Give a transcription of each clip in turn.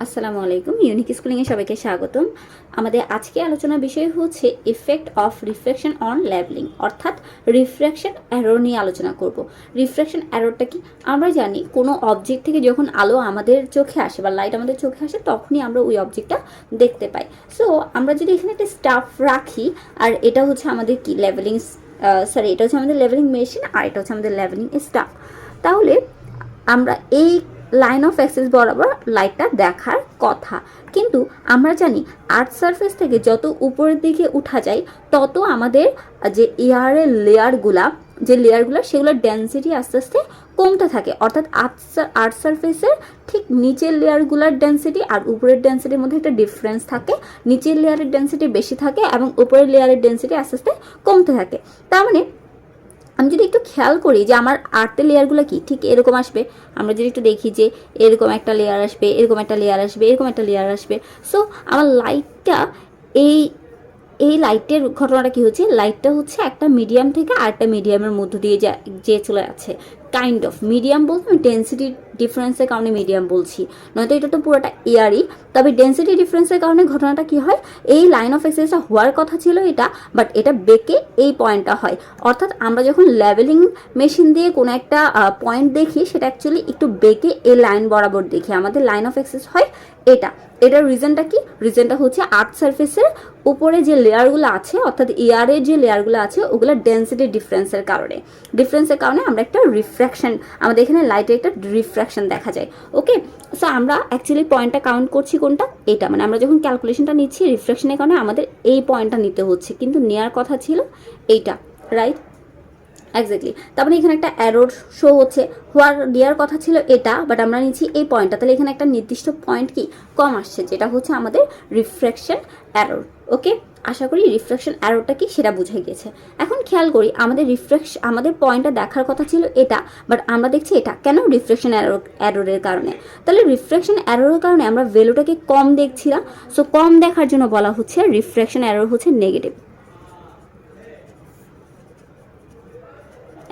আসসালামু আলাইকুম, ইউনিক স্কুলিংয়ে সবাইকে স্বাগতম। আমাদের আজকে আলোচনার বিষয় হচ্ছে effect of reflection on leveling, অর্থাৎ রিফ্র্যাকশন অ্যারো নিয়ে আলোচনা করব। রিফ্র্যাকশন অ্যারোটা কি? আমরা জানি কোনো অবজেক্ট থেকে যখন আলো আমাদের চোখে আসে বা লাইট আমাদের চোখে আসে তখনই আমরা ওই অবজেক্টটা দেখতে পাই। সো আমরা যদি এখানে একটা স্টাফ রাখি, আর এটা হচ্ছে আমাদের কি লেভেলিং, এটা হচ্ছে আমাদের লেভেলিং মেশিন, আর এটা হচ্ছে আমাদের লেভেলিং স্টাফ। তাহলে আমরা এই লাইন অফ অ্যাক্সিস বরাবর লাইটটা দেখার কথা, কিন্তু আমরা জানি আর্থ সারফেস থেকে যত উপরের দিকে উঠা যায় তত আমাদের যে এয়ারের লেয়ারগুলা সেগুলোর ডেন্সিটি আস্তে আস্তে কমতে থাকে। অর্থাৎ আর্থ সারফেসের ঠিক নিচের লেয়ারগুলোর ডেন্সিটি আর উপরের ডেন্সিটির মধ্যে একটা ডিফারেন্স থাকে। নিচের লেয়ারের ডেন্সিটি বেশি থাকে এবং উপরের লেয়ারের ডেন্সিটি আস্তে আস্তে কমতে থাকে। তার মানে আমি যদি একটু খেয়াল করি যে আমার আর্টের লেয়ারগুলো কি ঠিক এরকম আসবে, আমরা যদি একটু দেখি যে এরকম একটা লেয়ার আসবে, এরকম একটা লেয়ার আসবে, এরকম একটা লেয়ার আসবে। সো আমার লাইটটা এই এই লাইটের ঘটনাটা কি হচ্ছে, লাইটটা হচ্ছে একটা মিডিয়াম থেকে আরেকটা মিডিয়ামের মধ্য দিয়ে যে চলে যাচ্ছে। কাইন্ড অফ মিডিয়াম বলতে আমি ডেন্সিটি ডিফারেন্সের কারণে মিডিয়াম বলছি, নয়তো এটা তো পুরোটা এয়ারই। তবে ডেন্সিটি ডিফারেন্সের কারণে ঘটনাটা কি হয়, এই লাইন অফ এক্সিসটা হওয়ার কথা ছিল এটা, বাট এটা বেঁকে এই পয়েন্টটা হয়। অর্থাৎ আমরা যখন লেভেলিং মেশিন দিয়ে কোনো একটা পয়েন্ট দেখি, সেটা অ্যাকচুয়ালি একটু বেঁকে এই লাইন বরাবর দেখি, আমাদের লাইন অফ এক্সিস হয় এটা। এটার রিজনটা কি? রিজনটা হচ্ছে আর্থ সারফেসের উপরে যে লেয়ারগুলো আছে, অর্থাৎ এয়ারের যে লেয়ারগুলো আছে, ওগুলো ডেন্সিটি ডিফারেন্সের কারণে আমরা একটা রিফ্র্যাকশন, আমাদের এখানে লাইটের একটা রিফ্র্যাকশন দেখা যায়। ওকে, সো আমরা অ্যাকচুয়ালি পয়েন্টটা কাউন্ট করছি কোনটা, এটা। মানে আমরা যখন ক্যালকুলেশনটা নিচ্ছি রিফ্র্যাকশনের কারণে আমাদের এই পয়েন্টটা নিতে হচ্ছে, কিন্তু নেওয়ার কথা ছিল এইটা, রাইট? এক্স্যাক্টলি। তার মানে এখানে একটা অ্যারোর শো হচ্ছে, দেওয়ার কথা ছিল এটা, বাট আমরা নিচ্ছি এই পয়েন্টটা। তাহলে এখানে একটা নির্দিষ্ট পয়েন্ট কি কম আসছে, যেটা হচ্ছে আমাদের রিফ্র্যাকশন অ্যারোর। ওকে, আশা করি রিফ্র্যাকশন অ্যারোটা কি সেটা বুঝে গেছে। এখন খেয়াল করি আমাদের পয়েন্টটা দেখার কথা ছিল এটা, বাট আমরা দেখছি এটা কেন? রিফ্র্যাকশন অ্যারোরের কারণে। তাহলে রিফ্র্যাকশন অ্যারোরের কারণে আমরা ভ্যালুটাকে কম দেখছিলাম। সো কম দেখার জন্য বলা হচ্ছে রিফ্র্যাকশন অ্যারোর হচ্ছে নেগেটিভ।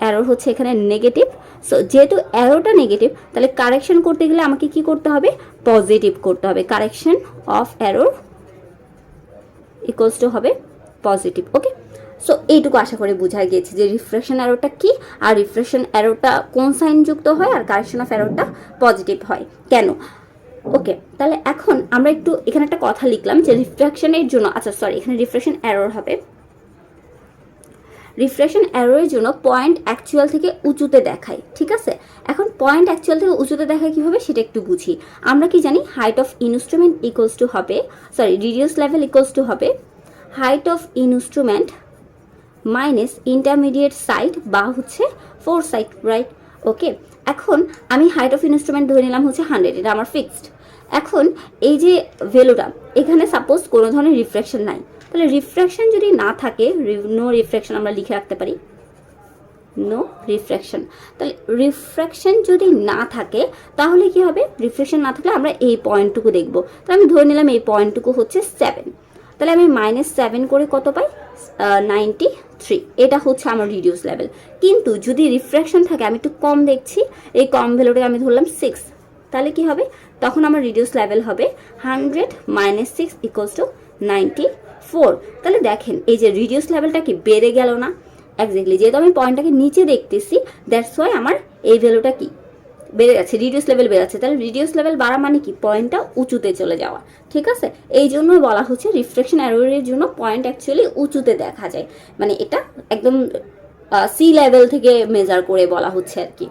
অ্যারো হচ্ছে এখানে নেগেটিভ। সো যেহেতু অ্যারোটা নেগেটিভ, তাহলে কারেকশন করতে গেলে আমাকে কি করতে হবে? পজিটিভ করতে হবে। Correction of arrow equals to হবে পজিটিভ। ওকে, সো এইটুকু আশা করি বোঝা গিয়েছে যে রিফ্র্যাকশন অ্যারোটা কি, আর রিফ্র্যাকশন অ্যারোটা কোন সাইন যুক্ত হয়, আর কারেকশন অফ অ্যারোটা পজিটিভ হয় কেন। ওকে, তাহলে এখন আমরা একটু এখানে একটা কথা লিখলাম যে রিফ্র্যাকশনের জন্য, আচ্ছা সরি, এখানে রিফ্র্যাকশন অ্যারোর হবে, রিফ্র্যাকশন অ্যারোর জন্য পয়েন্ট অ্যাকচুয়াল থেকে উঁচুতে দেখায়। ঠিক আছে, এখন পয়েন্ট অ্যাকচুয়াল থেকে উঁচুতে দেখায় কীভাবে সেটা একটু বুঝি। আমরা কি জানি height of instrument equals to হবে, রিডিউস লেভেল ইকুয়ালস টু হবে height of instrument minus intermediate side বা হচ্ছে ফোর সাইড, রাইট? ওকে, এখন আমি হাইট অফ ইনস্ট্রুমেন্ট ধরে নিলাম হচ্ছে 100, এটা আমার ফিক্সড। এখন এই যে ভ্যালুটা, এখানে সাপোজ কোনো ধরনের রিফ্র্যাকশন নাই, তাহলে রিফ্র্যাকশন যদি না থাকে, নো রিফ্র্যাকশন আমরা লিখে রাখতে পারি, নো রিফ্র্যাকশন। তাহলে রিফ্র্যাকশন যদি না থাকে তাহলে কি হবে? রিফ্র্যাকশন না থাকলে আমরা এই পয়েন্টটুকু দেখবো। তাহলে আমি ধরে নিলাম এই পয়েন্টটুকু হচ্ছে 7, তাহলে আমি -7 করে কত পাই? 93। এটা হচ্ছে আমার রিডিউস লেভেল। কিন্তু যদি রিফ্র্যাকশন থাকে, আমি একটু কম দেখছি, এই কম ভ্যালুটাকে আমি ধরলাম 6, তাহলে কি হবে? তখন আমার রিডিউস লেভেল হবে 100 - 6 = 94। তাহলে দেখেন এই যে রিডিউস লেভেলটা কি বেড়ে গেল না? এক্স্যাক্টলি, যেহেতু আমি পয়েন্টটাকে নিচে দেখতেছি, দ্যাটস ওয়াই আমার এই ভ্যালুটা কি বেড়ে যাচ্ছে, রিডিউস লেভেল বেড়ে যাচ্ছে। তাহলে রিডিউস লেভেল বাড়া মানে কি? পয়েন্টটা উঁচুতে চলে যাওয়া। ঠিক আছে, এই জন্যই বলা হচ্ছে রিফ্র্যাকশন অ্যারোরের জন্য পয়েন্ট অ্যাকচুয়ালি উঁচুতে দেখা যায়, মানে এটা একদম সি লেভেল থেকে মেজার করে বলা হচ্ছে আর কি।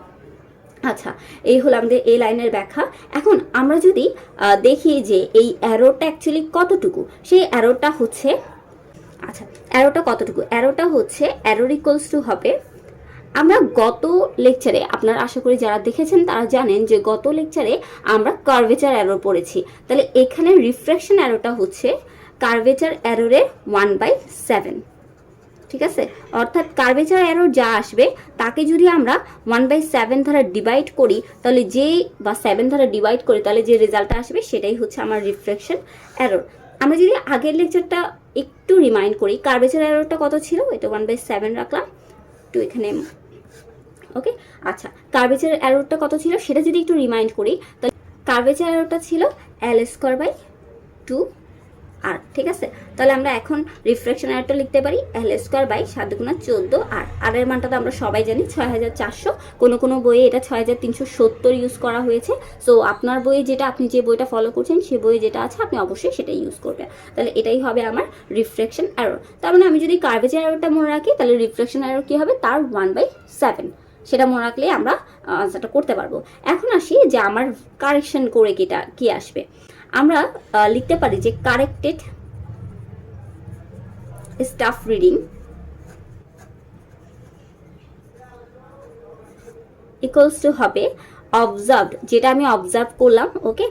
আচ্ছা, এই হলো আমাদের এই লাইনের ব্যাখ্যা। এখন আমরা যদি দেখি যে এই অ্যারোটা অ্যাকচুয়ালি কতটুকু, সেই অ্যারোটা হচ্ছে, আচ্ছা অ্যারোটা কতটুকু, অ্যারোটা হচ্ছে অ্যারোর ইকুয়ালস টু হবে, আমরা গত লেকচারে, আপনারা আশা করি যারা দেখেছেন তারা জানেন যে গত লেকচারে আমরা কার্ভেচার অ্যারো পড়েছি। তাহলে এখানে রিফ্র্যাকশন অ্যারোটা হচ্ছে কার্ভেচার অ্যারোরের 1/7। ঠিক আছে, অর্থাৎ কার্ভেচার অ্যারো যা আসবে তাকে যদি আমরা 1/7 দ্বারা ডিভাইড করি, তাহলে বা 7 দ্বারা ডিভাইড করি, তাহলে যে রেজাল্টটা আসবে সেটাই হচ্ছে আমার রিফ্র্যাকশন অ্যারো। আমরা যদি আগের লেকচারটা একটু রিমাইন্ড করি, কার্ভেচার অ্যারোটা কত ছিল? এটা 1/7 রাখলাম, একটু এখানে। ওকে, আচ্ছা কার্ভেচার অ্যারোটা কত ছিল সেটা যদি একটু রিমাইন্ড করি, তাহলে কার্ভেচার অ্যারোটা ছিল এল স্কোয়ার বাই 2 আর। ঠিক আছে, তাহলে আমরা এখন রিফ্র্যাকশন এররটা লিখতে পারি এল স্কোয়ার বাই 7 গুণা 14 আর এর মানটা তো আমরা সবাই জানি 6400, কোনো কোনো বইয়ে এটা 6370 ইউজ করা হয়েছে। সো আপনার বইয়ে যেটা, আপনি যে বইটা ফলো করছেন সে বইয়ে যেটা আছে আপনি অবশ্যই সেটাই ইউজ করবেন। তাহলে এটাই হবে আমার রিফ্র্যাকশন এরর। তার মানে আমি যদি কার্ভেচার এররটা মনে রাখি তাহলে রিফ্র্যাকশন এরর কী হবে, তার 1/7, সেটা মনে রাখলেই আমরা আনসারটা করতে পারবো। এখন আসি যে আমার কারেকশন করে কি আসবে। আমরা লিখতে পারি যে corrected staff reading equals to হবে অবজার্ভড, যেটা আমি অবজার্ভ করলাম। ওকে,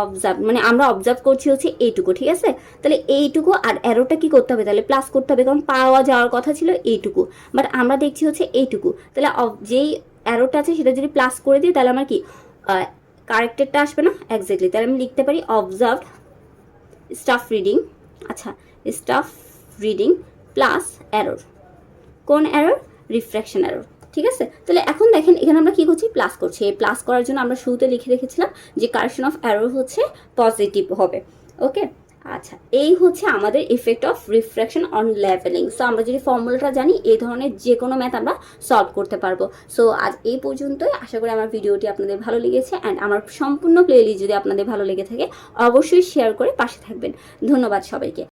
অবজার্ভ মানে আমরা অবজার্ভ করছি হচ্ছে এইটুকু। ঠিক আছে, তাহলে এইটুকু আর অ্যারোটা কি করতে হবে, তাহলে প্লাস করতে হবে, কারণ পাওয়া যাওয়ার কথা ছিল এইটুকু, বাট আমরা দেখছি হচ্ছে এইটুকু। তাহলে যেই অ্যারোটা আছে সেটা যদি প্লাস করে দিই তাহলে আমার কি কারেক্টেডটা আসবে না? এক্স্যাক্টলি। তাহলে আমি লিখতে পারি অবজার্ভড স্টাফ রিডিং, আচ্ছা স্টাফ রিডিং প্লাস এরর। কোন এরর? Refraction error. ঠিক আছে, তাহলে এখন দেখেন এখানে আমরা কি করছি, প্লাস করছি। এই প্লাস করার জন্য আমরা শুরুতে লিখে রেখেছিলাম যে কারেকশন অফ এরর হচ্ছে পজিটিভ হবে। ওকে, আচ্ছা এই হচ্ছে আমাদের effect of refraction on leveling. So আমরা যদি ফর্মুলাটা জানি এই ধরনের যে কোনো ম্যাথ আমরা সলভ করতে পারবো। সো আজ এই পর্যন্তই। আশা করি আমার ভিডিওটি আপনাদের ভালো লেগেছে অ্যান্ড আমার সম্পূর্ণ প্লেলিস্ট যদি আপনাদের ভালো লেগে থাকে অবশ্যই শেয়ার করে পাশে থাকবেন। ধন্যবাদ সবাইকে।